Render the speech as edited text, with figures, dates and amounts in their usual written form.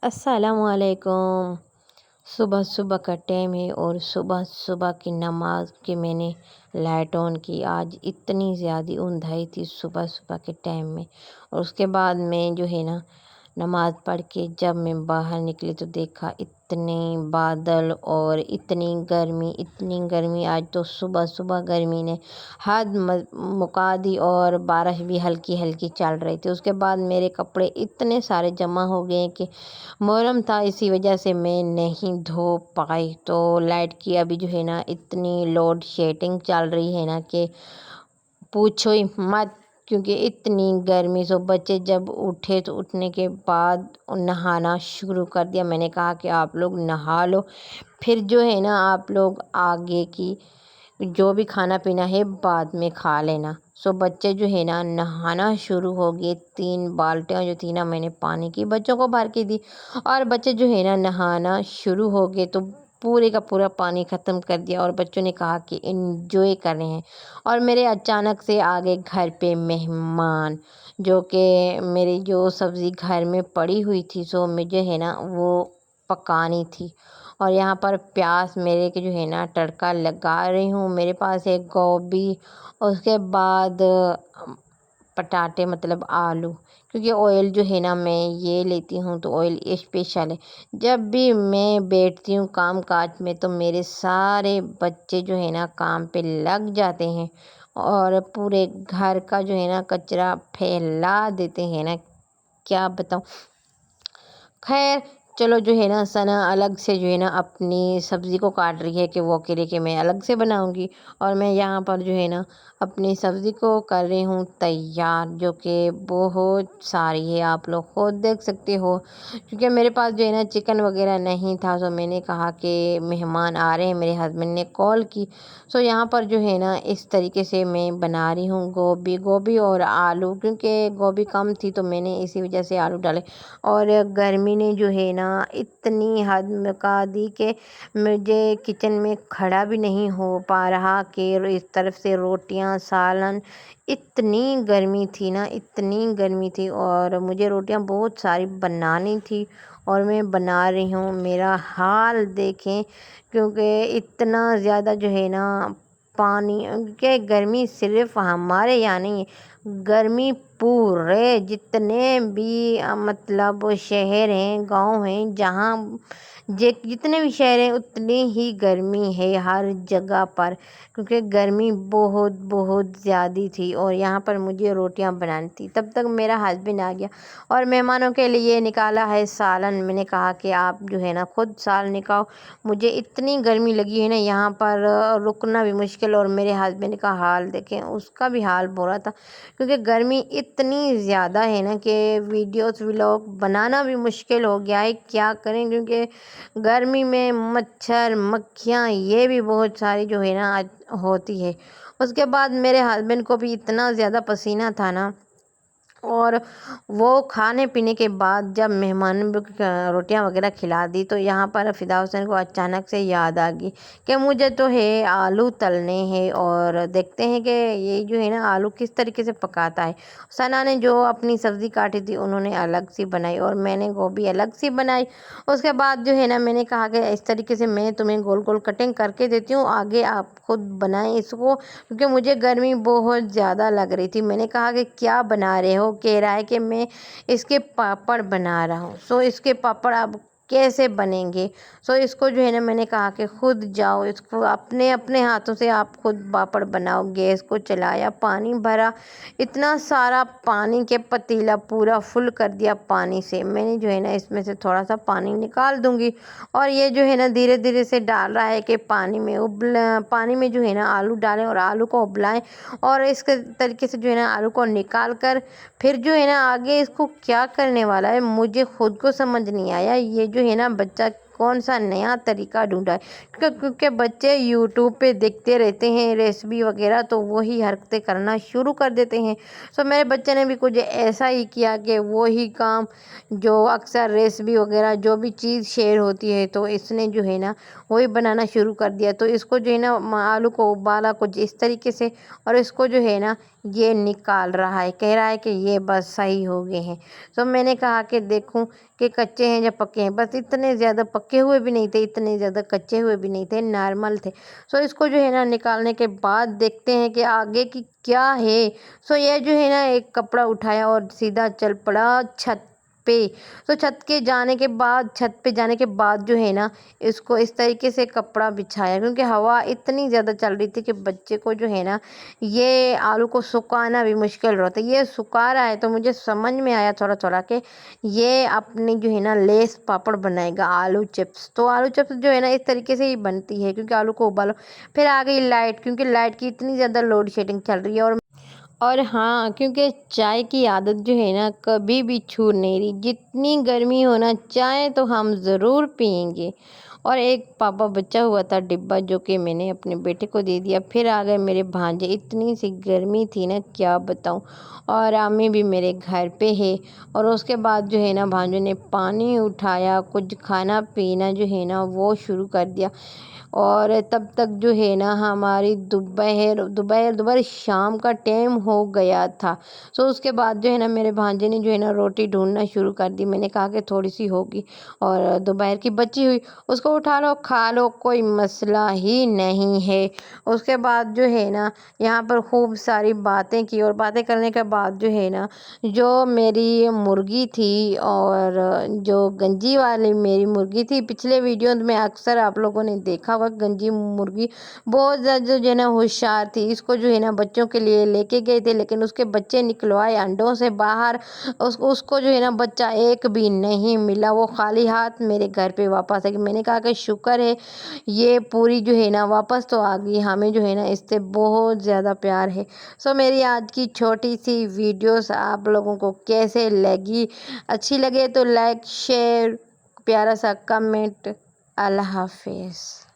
अस्सलाम वालेकुम। सुबह सुबह का टाइम है और सुबह सुबह की नमाज के मैंने लाइट ऑन की। आज इतनी ज़्यादा ऊंधाई थी सुबह सुबह के टाइम में, और उसके बाद मैं जो है ना नमाज पढ़ के जब मैं बाहर निकली तो देखा इतने बादल और इतनी गर्मी। आज तो सुबह सुबह गर्मी ने हद मुका दी और बारिश भी हल्की हल्की चल रही थी। उसके बाद मेरे कपड़े इतने सारे जमा हो गए कि मुहर्रम था, इसी वजह से मैं नहीं धो पाई। तो लाइट की अभी जो है ना इतनी लोड शेडिंग चल रही है ना कि पूछो ही मत, क्योंकि इतनी गर्मी। सो बच्चे जब उठे तो उठने के बाद नहाना शुरू कर दिया। मैंने कहा कि आप लोग नहा लो, फिर जो है ना आप लोग आगे की जो भी खाना पीना है बाद में खा लेना। सो बच्चे जो है ना नहाना शुरू हो गए। 3 बाल्टियाँ जो थी ना मैंने पानी की बच्चों को भर के दी, और बच्चे जो है ना नहाना शुरू हो गए तो पूरे का पूरा पानी ख़त्म कर दिया। और बच्चों ने कहा कि एंजॉय कर रहे हैं। और मेरे अचानक से आ गए घर पे मेहमान, जो कि मेरी जो सब्ज़ी घर में पड़ी हुई थी सो मुझे है ना वो पकानी थी। और यहाँ पर प्याज मेरे के जो है ना तड़का लगा रही हूँ। मेरे पास है गोभी, उसके बाद पटाटे मतलब आलू, क्योंकि ऑयल जो है ना मैं ये लेती हूँ तो ऑयल स्पेशल है। जब भी मैं बैठती हूँ काम काज में तो मेरे सारे बच्चे जो है ना काम पे लग जाते हैं और पूरे घर का जो है ना कचरा फैला देते हैं ना, क्या बताऊँ। खैर चलो, जो है ना सना अलग से जो है ना अपनी सब्ज़ी को काट रही है कि वो अकेले कि मैं अलग से बनाऊंगी। और मैं यहाँ पर जो है ना अपनी सब्ज़ी को कर रही हूँ तैयार, जो कि बहुत सारी है, आप लोग खुद देख सकते हो। क्योंकि मेरे पास जो है ना चिकन वगैरह नहीं था, तो मैंने कहा कि मेहमान आ रहे हैं, मेरे हस्बैंड ने कॉल की। सो यहाँ पर जो है ना इस तरीके से मैं बना रही हूँ गोभी और आलू, क्योंकि गोभी कम थी तो मैंने इसी वजह से आलू डाले। और गर्मी ने जो है ना इतनी हद मचा दी कि मुझे किचन में खड़ा भी नहीं हो पा रहा कि इस तरफ से रोटियां सालन। इतनी गर्मी थी ना, इतनी गर्मी थी, और मुझे रोटियां बहुत सारी बनानी थी और मैं बना रही हूँ। मेरा हाल देखें, क्योंकि इतना ज़्यादा जो है ना पानी के गर्मी सिर्फ हमारे यहाँ नहीं है, गर्मी पूरे जितने भी मतलब शहर हैं गांव हैं, जहाँ जितने भी शहर हैं उतनी ही गर्मी है हर जगह पर, क्योंकि गर्मी बहुत बहुत ज़्यादा थी। और यहाँ पर मुझे रोटियां बनानी थी, तब तक मेरा हस्बैंड आ गया और मेहमानों के लिए निकाला है सालन। मैंने कहा कि आप जो है ना खुद साल निकालो, मुझे इतनी गर्मी लगी है ना यहाँ पर रुकना भी मुश्किल। और मेरे हस्बैंड का हाल देखें, उसका भी हाल बुरा था, क्योंकि गर्मी इतनी ज़्यादा है ना कि वीडियोस व्लॉग बनाना भी मुश्किल हो गया है। क्या करें, क्योंकि गर्मी में मच्छर मक्खियाँ ये भी बहुत सारी जो है ना होती है। उसके बाद मेरे हस्बैंड को भी इतना ज़्यादा पसीना था ना, और वो खाने पीने के बाद जब मेहमान रोटियां वगैरह खिला दी तो यहाँ पर फ़िदा हुसैन को अचानक से याद आ गई कि मुझे तो है आलू तलने हैं, और देखते हैं कि ये जो है ना आलू किस तरीके से पकाता है। सना ने जो अपनी सब्ज़ी काटी थी उन्होंने अलग सी बनाई और मैंने गोभी अलग सी बनाई। उसके बाद जो है ना मैंने कहा कि इस तरीके से मैं तुम्हें गोल गोल कटिंग करके देती हूँ, आगे आप खुद बनाएं इसको, क्योंकि मुझे गर्मी बहुत ज़्यादा लग रही थी। मैंने कहा कि क्या बना रहे हो, कह रहा है कि मैं इसके पापड़ बना रहा हूँ। सो इसके पापड़ अब कैसे बनेंगे। सो इसको जो है ना मैंने कहा कि खुद जाओ, इसको अपने अपने हाथों से आप खुद पापड़ बनाओ। गैस को चलाया, पानी भरा, इतना सारा पानी के पतीला पूरा फुल कर दिया पानी से। मैंने जो है ना इसमें से थोड़ा सा पानी निकाल दूंगी, और ये जो है ना धीरे धीरे से डाल रहा है कि पानी में जो है ना आलू डालें और आलू को उबलाएं। और इसके तरीके से जो है ना आलू को निकाल कर फिर जो है ना आगे इसको क्या करने वाला है मुझे खुद को समझ नहीं आया। ये जो है ना बच्चा کون سا نیا طریقہ ڈھونڈا ہے، کیونکہ بچے یوٹیوب پہ دیکھتے رہتے ہیں ریسیپی وغیرہ، تو وہی حرکتیں کرنا شروع کر دیتے ہیں۔ سو میرے بچے نے بھی کچھ ایسا ہی کیا کہ وہی کام جو اکثر ریسیپی وغیرہ جو بھی چیز شیئر ہوتی ہے تو اس نے جو ہے نا وہی بنانا شروع کر دیا۔ تو اس کو جو ہے نا آلو کو ابالا کچھ اس طریقے سے، اور اس کو جو ہے نا یہ نکال رہا ہے، کہہ رہا ہے کہ یہ بس صحیح ہو گئے ہیں۔ تو میں نے کہا کہ دیکھوں کہ کچے ہیں یا پکے ہیں، بس اتنے زیادہ پکے ہوئے بھی نہیں تھے، اتنے زیادہ کچے ہوئے بھی نہیں تھے، نارمل تھے۔ سو اس کو جو ہے نا نکالنے کے بعد دیکھتے ہیں کہ آگے کی کیا ہے۔ سو یہ جو ہے نا ایک کپڑا اٹھایا اور سیدھا چل پڑا چھت پہ۔ تو چھت پہ جانے کے بعد جو ہے نا اس کو اس طریقے سے کپڑا بچھایا، کیونکہ ہوا اتنی زیادہ چل رہی تھی کہ بچے کو جو ہے نا یہ آلو کو سکھانا بھی مشکل رہتا ہے۔ یہ سکھا رہا ہے تو مجھے سمجھ میں آیا تھوڑا تھوڑا کہ یہ اپنی جو ہے نا لیس پاپڑ بنائے گا، آلو چپس۔ تو آلو چپس جو ہے نا اس طریقے سے ہی بنتی ہے، کیونکہ آلو کو ابالو، پھر آ گئی لائٹ، کیونکہ لائٹ کی اتنی زیادہ لوڈ شیڈنگ چل رہی ہے، اور ہاں کیونکہ چائے کی عادت جو ہے نا کبھی بھی چھوٹ نہیں رہی، جتنی گرمی ہونا چائے تو ہم ضرور پئیں گے۔ اور ایک پاپا بچا ہوا تھا ڈبہ جو کہ میں نے اپنے بیٹے کو دے دیا۔ پھر آ گئے میرے بھانجے، اتنی سی گرمی تھی نا کیا بتاؤں، اور امی بھی میرے گھر پہ ہے۔ اور اس کے بعد جو ہے نا بھانجوں نے پانی اٹھایا، کچھ کھانا پینا جو ہے نا وہ شروع کر دیا، اور تب تک جو ہے نا ہماری دوپہر شام کا ٹائم ہو گیا تھا۔ سو اس کے بعد جو ہے نا میرے بھانجے نے جو ہے نا روٹی ڈھونڈنا شروع کر دی۔ میں نے کہا کہ تھوڑی سی ہوگی اور دوپہر کی بچی ہوئی، اس کو اٹھا لو کھا لو، کوئی مسئلہ ہی نہیں ہے۔ اس کے بعد جو ہے نا یہاں پر خوب ساری باتیں کی، اور باتیں کرنے کے بعد جو ہے نا جو میری مرغی تھی، اور جو گنجی والی میری مرغی تھی، پچھلے ویڈیو میں اکثر آپ لوگوں نے دیکھا ہوگا، گنجی مرغی بہت زیادہ جو ہے نا ہوشیار تھی۔ اس کو جو ہے نا بچوں کے لیے لے کے گئے تھے، لیکن اس کے بچے نکلوائے انڈوں سے باہر، اس کو جو ہے نا بچہ ایک بھی نہیں ملا، وہ خالی ہاتھ میرے گھر پہ واپس آ گئی۔ میں نے کہا کہ شکر ہے یہ پوری جو ہے نا واپس تو آ گئی، ہمیں جو ہے نا اس سے بہت زیادہ پیار ہے۔ سو میری آج کی چھوٹی سی ویڈیوز آپ لوگوں کو کیسے لگی؟ اچھی لگے تو لائک، شیئر، پیارا سا کمنٹ۔ اللہ حافظ۔